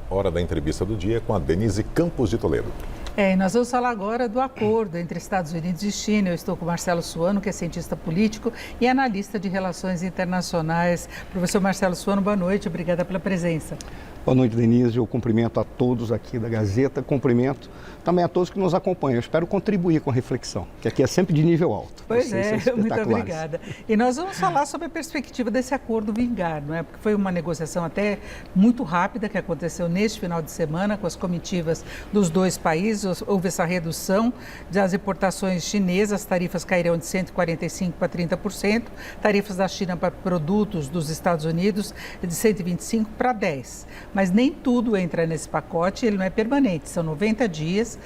Hora da entrevista do dia com a Denise Campos de Toledo. E nós vamos falar agora do acordo entre Estados Unidos e China. Eu estou com o Marcelo Suano, que é cientista político e analista de relações internacionais. Professor Marcelo Suano, boa noite, obrigada pela presença. Boa noite, Denise. Eu cumprimento a todos aqui da Gazeta, cumprimento também a todos que nos acompanham. Eu espero contribuir com a reflexão, que aqui é sempre de nível alto. Pois é, muito obrigada. E nós vamos falar sobre a perspectiva desse acordo vingar, não é? Porque foi uma negociação até muito rápida que aconteceu neste final de semana com as comitivas dos dois países. Houve essa redução das importações chinesas, as tarifas cairão de 145% para 30%, tarifas da China para produtos dos Estados Unidos de 125% para 10%. Mas nem tudo entra nesse pacote, ele não é permanente, são 90 dias,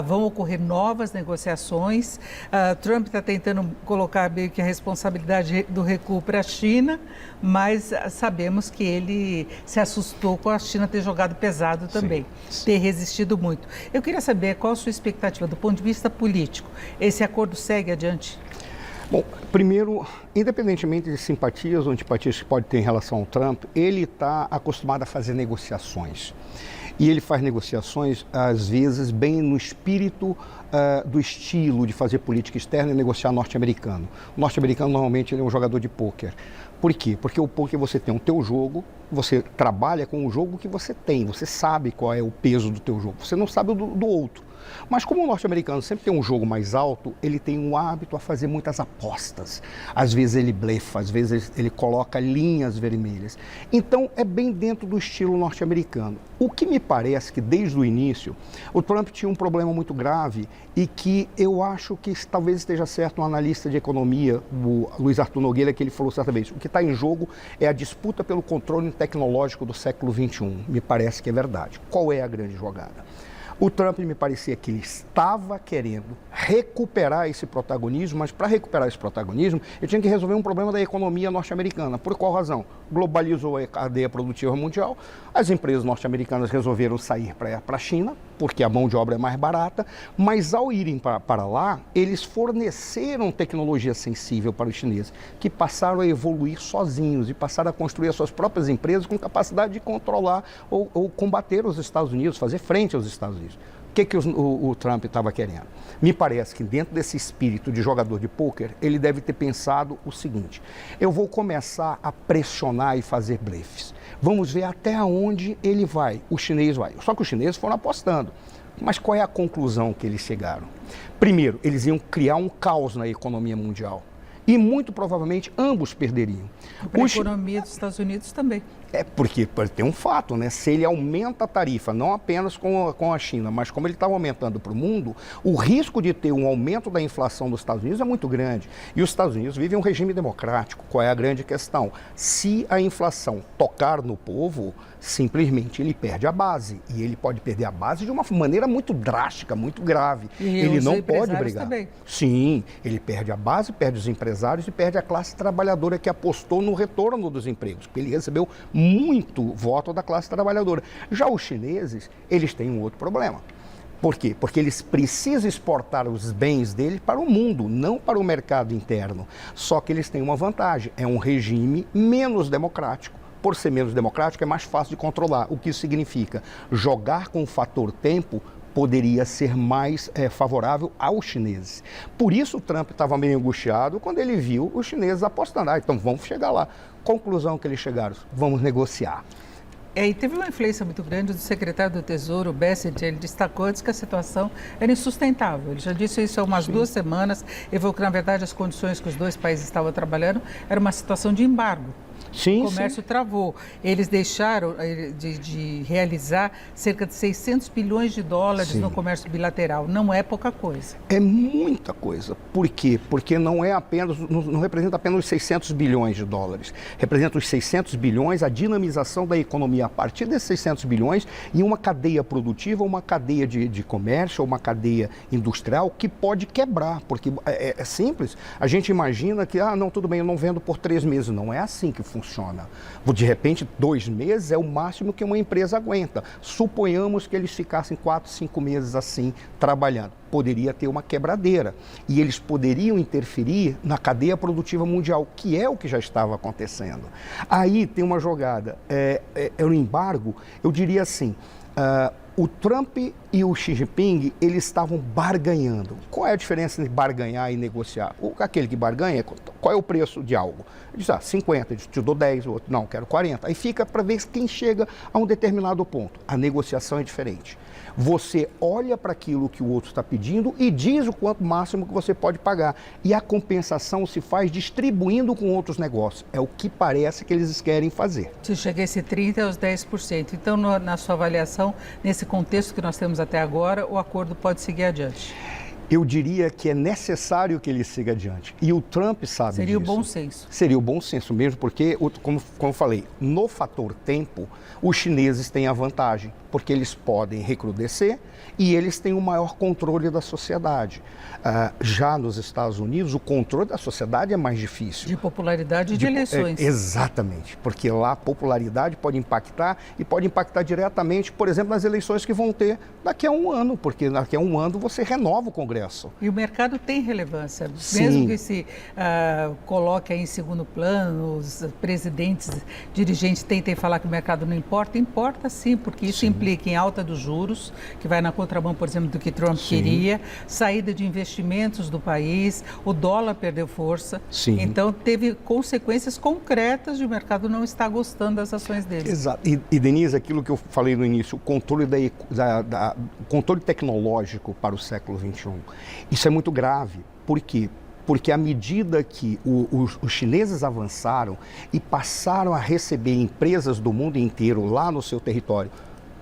vão ocorrer novas negociações. Trump está tentando colocar meio que a responsabilidade do recuo para a China, mas sabemos que ele se assustou com a China ter jogado pesado também, ter resistido muito. Eu queria saber qual a sua expectativa do ponto de vista político. Esse acordo segue adiante? Bom, primeiro, independentemente de simpatias ou antipatias que pode ter em relação ao Trump, ele está acostumado a fazer negociações. E ele faz negociações, às vezes, bem no espírito do estilo de fazer política externa e negociar norte-americano. O norte-americano, normalmente, ele é um jogador de pôquer. Por quê? Porque o pôquer você tem o teu jogo, você trabalha com o jogo que você tem, você sabe qual é o peso do teu jogo, você não sabe o do outro. Mas como o norte-americano sempre tem um jogo mais alto, ele tem um hábito a fazer muitas apostas. Às vezes ele blefa, às vezes ele coloca linhas vermelhas. Então é bem dentro do estilo norte-americano. O que me parece que desde o início, o Trump tinha um problema muito grave e que eu acho que talvez esteja certo um analista de economia, o Luiz Arthur Nogueira, que ele falou certa vez, o que está em jogo é a disputa pelo controle tecnológico do século XXI. Me parece que é verdade. Qual é a grande jogada? O Trump me parecia que ele estava querendo recuperar esse protagonismo, mas para recuperar esse protagonismo, ele tinha que resolver um problema da economia norte-americana. Por qual razão? Globalizou a cadeia produtiva mundial, as empresas norte-americanas resolveram sair para a China, porque a mão de obra é mais barata, mas ao irem para lá, eles forneceram tecnologia sensível para os chineses, que passaram a evoluir sozinhos e passaram a construir as suas próprias empresas com capacidade de controlar ou combater os Estados Unidos, fazer frente aos Estados Unidos. O que o Trump estava querendo? Me parece que dentro desse espírito de jogador de pôquer, ele deve ter pensado o seguinte: eu vou começar a pressionar e fazer blefes. Vamos ver até onde ele vai, o chinês vai. Só que os chineses foram apostando. Mas qual é a conclusão que eles chegaram? Primeiro, eles iam criar um caos na economia mundial. E muito provavelmente ambos perderiam. Para a economia dos Estados Unidos também. Porque tem um fato, né? Se ele aumenta a tarifa, não apenas com a China, mas como ele está aumentando para o mundo, o risco de ter um aumento da inflação dos Estados Unidos é muito grande. E os Estados Unidos vivem um regime democrático. Qual é a grande questão? Se a inflação tocar no povo, simplesmente ele perde a base. E ele pode perder a base de uma maneira muito drástica, muito grave. E ele os não pode brigar. Também. Sim, ele perde a base, perde os empresários e perde a classe trabalhadora que apostou no retorno dos empregos. Porque ele recebeu muito voto da classe trabalhadora. Já os chineses, eles têm um outro problema. Por quê? Porque eles precisam exportar os bens deles para o mundo, não para o mercado interno. Só que eles têm uma vantagem, é um regime menos democrático. Por ser menos democrático, é mais fácil de controlar. O que isso significa? Jogar com o fator tempo poderia ser mais favorável aos chineses. Por isso o Trump estava meio angustiado quando ele viu os chineses apostando. Então vamos chegar lá. Conclusão que eles chegaram, vamos negociar. E teve uma influência muito grande do secretário do Tesouro, o Bessent. Ele destacou antes que a situação era insustentável. Ele já disse isso há umas 2 semanas. Ele falou que, na verdade, as condições que os dois países estavam trabalhando era uma situação de embargo. Sim, o comércio travou. Eles deixaram de realizar cerca de 600 bilhões de dólares no comércio bilateral. Não é pouca coisa. É muita coisa. Por quê? Porque não representa apenas os 600 bilhões de dólares. Representa os 600 bilhões, a dinamização da economia a partir desses 600 bilhões e uma cadeia produtiva, uma cadeia de comércio, uma cadeia industrial que pode quebrar. Porque é simples. A gente imagina que, não, tudo bem, eu não vendo por 3 meses. Não é assim que funciona. De repente, 2 meses é o máximo que uma empresa aguenta. Suponhamos que eles ficassem 4, 5 meses assim, trabalhando. Poderia ter uma quebradeira. E eles poderiam interferir na cadeia produtiva mundial, que é o que já estava acontecendo. Aí tem uma jogada. O embargo, eu diria assim... o Trump e o Xi Jinping, eles estavam barganhando. Qual é a diferença entre barganhar e negociar? Aquele que barganha, qual é o preço de algo? Ele diz, 50, te dou 10, o outro, não, quero 40. Aí fica para ver quem chega a um determinado ponto. A negociação é diferente. Você olha para aquilo que o outro está pedindo e diz o quanto máximo que você pode pagar. E a compensação se faz distribuindo com outros negócios. É o que parece que eles querem fazer. Se chega esse 30% aos 10%. Então, na sua avaliação, nesse contexto que nós temos até agora, o acordo pode seguir adiante? Eu diria que é necessário que ele siga adiante. E o Trump sabe disso. Seria o bom senso. Seria o bom senso mesmo, porque, como eu falei, no fator tempo, os chineses têm a vantagem, porque eles podem recrudescer e eles têm o maior controle da sociedade. Já nos Estados Unidos, o controle da sociedade é mais difícil. De popularidade e de eleições. Exatamente, porque lá a popularidade pode impactar e pode impactar diretamente, por exemplo, nas eleições que vão ter daqui a um ano, porque daqui a um ano você renova o Congresso. E o mercado tem relevância, Sim. mesmo que se coloque aí em segundo plano, os presidentes, dirigentes tentem falar que o mercado não importa, importa sim, porque isso implica em alta dos juros, que vai na contramão, por exemplo, do que Trump queria, saída de investimentos do país, o dólar perdeu força, então teve consequências concretas de o mercado não estar gostando das ações dele. Exato. E Denise, aquilo que eu falei no início, o controle, controle tecnológico para o século XXI, isso é muito grave. Por quê? Porque à medida que os chineses avançaram e passaram a receber empresas do mundo inteiro lá no seu território,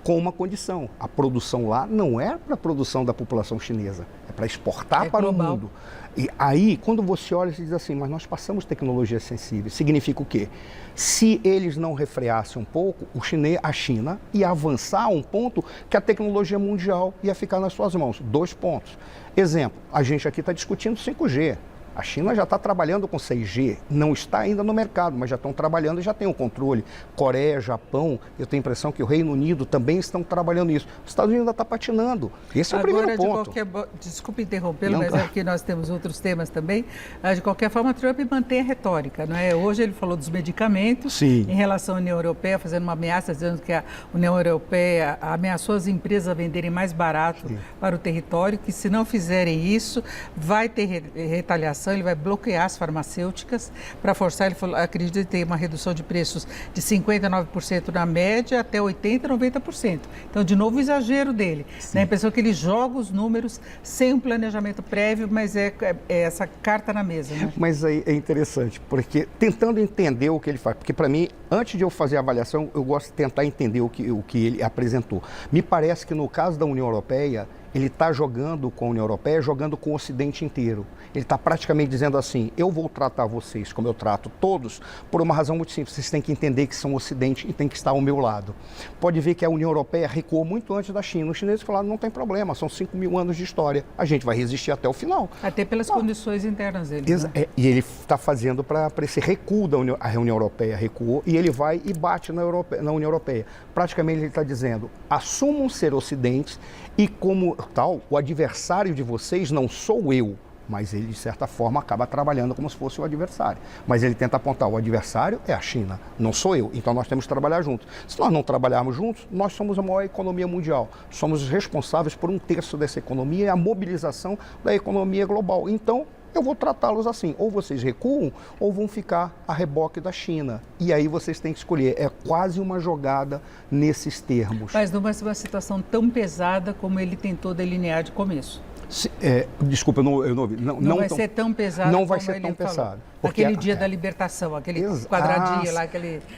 com uma condição, a produção lá não é para a produção da população chinesa, é para exportar para global. o mundo. E aí, quando você olha, você diz assim, mas nós passamos tecnologias sensíveis, significa o quê? Se eles não refreassem um pouco, a China ia avançar a um ponto que a tecnologia mundial ia ficar nas suas mãos. 2 pontos. Exemplo, a gente aqui está discutindo 5G. A China já está trabalhando com 6G, não está ainda no mercado, mas já estão trabalhando e já tem o controle. Coreia, Japão, eu tenho a impressão que o Reino Unido também estão trabalhando nisso. Os Estados Unidos ainda está patinando. Esse é o primeiro ponto. Desculpe interrompê-lo, mas é que nós temos outros temas também. De qualquer forma, Trump mantém a retórica, não é? Hoje ele falou dos medicamentos em relação à União Europeia, fazendo uma ameaça, dizendo que a União Europeia ameaçou as empresas a venderem mais barato para o território, que se não fizerem isso, vai ter retaliação. Ele vai bloquear as farmacêuticas para forçar, ele falou, acredita ter uma redução de preços de 59% na média até 80%, 90%. Então, de novo, o exagero dele. Dá a impressão que ele joga os números sem um planejamento prévio, mas é essa carta na mesa. Né? Mas aí é interessante, porque tentando entender o que ele faz, porque para mim, antes de eu fazer a avaliação, eu gosto de tentar entender o que ele apresentou. Me parece que no caso da União Europeia, ele está jogando com a União Europeia, jogando com o Ocidente inteiro. Ele está praticamente dizendo assim, eu vou tratar vocês como eu trato todos, por uma razão muito simples. Vocês têm que entender que são o Ocidente e têm que estar ao meu lado. Pode ver que a União Europeia recuou muito antes da China. Os chineses falaram, não tem problema, são 5.000 anos de história. A gente vai resistir até o final. Até pelas condições internas deles. Né? E ele está fazendo para esse recuo da União. A União Europeia recuou e ele vai e bate na União Europeia. Praticamente ele está dizendo, assumam ser Ocidentes e como tal, o adversário de vocês não sou eu, mas ele, de certa forma, acaba trabalhando como se fosse o adversário. Mas ele tenta apontar, o adversário é a China, não sou eu, então nós temos que trabalhar juntos. Se nós não trabalharmos juntos, nós somos a maior economia mundial. Somos os responsáveis por 1/3 dessa economia e a mobilização da economia global. Então, eu vou tratá-los assim, ou vocês recuam ou vão ficar a reboque da China. E aí vocês têm que escolher, é quase uma jogada nesses termos. Mas não vai ser uma situação tão pesada como ele tentou delinear de começo. Desculpa, eu não ouvi. Não vai ser tão pesado. Não vai ser tão pesado. Aquele dia da libertação, aquele quadradinho lá,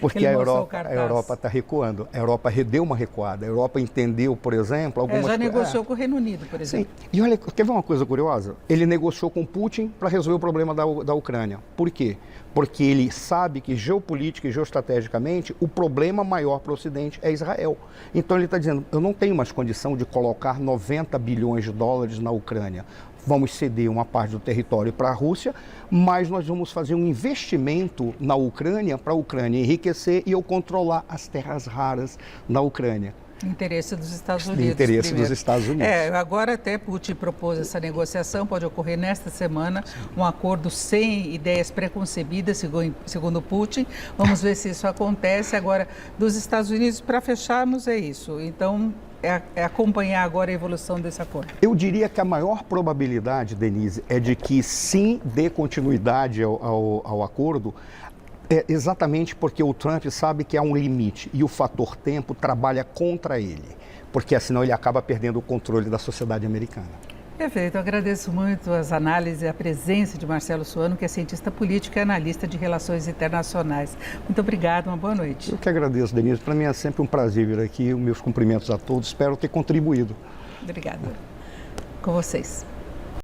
porque a Europa está recuando. A Europa deu uma recuada. A Europa entendeu, por exemplo, algumas coisas. Já negociou com o Reino Unido, por exemplo. Sim. E olha, quer ver uma coisa curiosa? Ele negociou com Putin para resolver o problema da Ucrânia. Por quê? Porque ele sabe que geopolítica e geoestrategicamente o problema maior para o Ocidente é Israel. Então ele está dizendo, eu não tenho mais condição de colocar 90 bilhões de dólares na Ucrânia. vamos ceder uma parte do território para a Rússia, mas nós vamos fazer um investimento na Ucrânia, para a Ucrânia enriquecer e eu controlar as terras raras na Ucrânia. Interesse dos Estados Unidos. Interesse primeiro. dos Estados Unidos. Agora até Putin propôs essa negociação, pode ocorrer nesta semana, um acordo sem ideias preconcebidas, segundo Putin. Vamos ver se isso acontece. Agora, dos Estados Unidos, para fecharmos, é isso. Então, é acompanhar agora a evolução desse acordo. Eu diria que a maior probabilidade, Denise, é de que sim dê continuidade ao acordo, exatamente porque o Trump sabe que há um limite e o fator tempo trabalha contra ele, porque senão ele acaba perdendo o controle da sociedade americana. Perfeito, eu agradeço muito as análises e a presença de Marcelo Suano, que é cientista político e analista de relações internacionais. Muito obrigado, uma boa noite. Eu que agradeço, Denise. Para mim é sempre um prazer vir aqui. Meus cumprimentos a todos. Espero ter contribuído. Obrigada. Com vocês.